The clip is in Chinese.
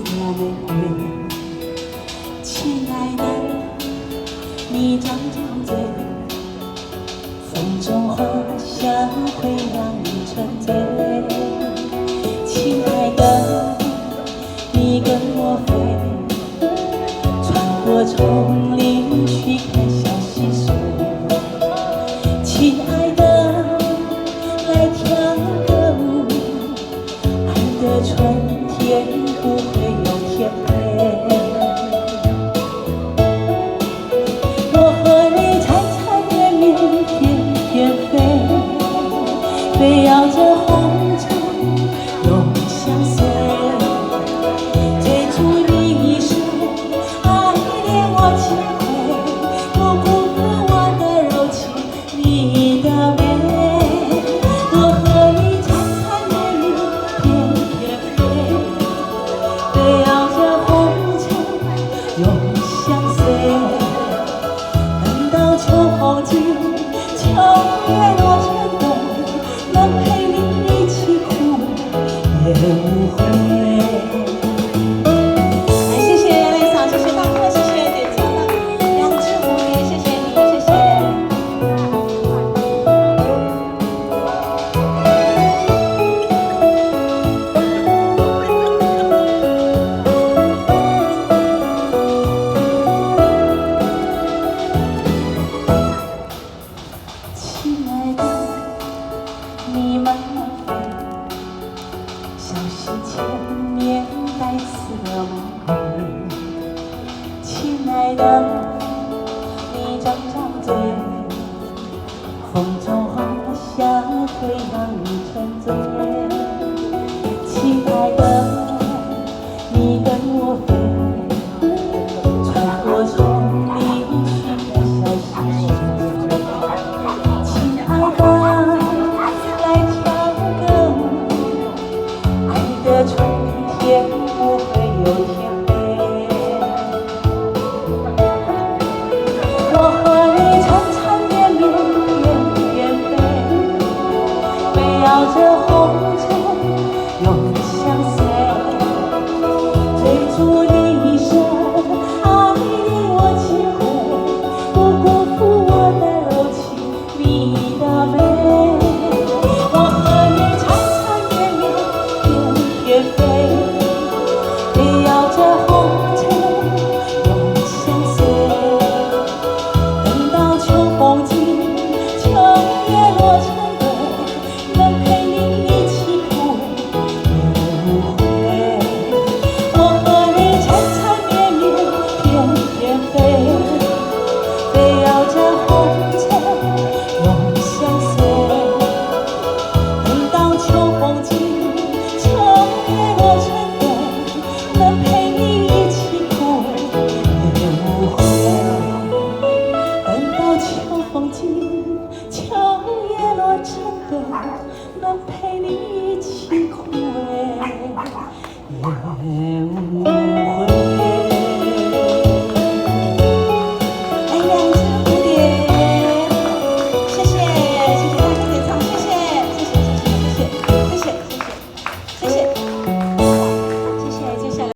的玫瑰。亲爱的，你张张嘴，风中花香会让你沉醉。亲爱的，你跟我飞，穿过丛林去看小溪水。亲爱的，来跳个舞，爱的春天不会有天黑。我和你缠缠绵绵，翩翩飞，飞摇着红尘，永相随。追逐你一生，爱恋我情回，不辜负我的柔情，你的美。我和你缠缠绵绵，翩翩飞，飞摇着红尘，永相随。等到秋季，秋叶落成冬，能陪你一起哭，也无悔。谢谢雷嫂，谢谢大哥，谢谢姐姐的两只蝴蝶，谢谢你，谢谢。亲爱的，你慢慢飞，小溪千年带刺的玫瑰。亲爱的，你张张嘴，风中花香会让你沉醉。亲爱的，你跟我飞，穿过丛林去看小溪水。亲爱的，来跳个舞，爱的春天不会有天。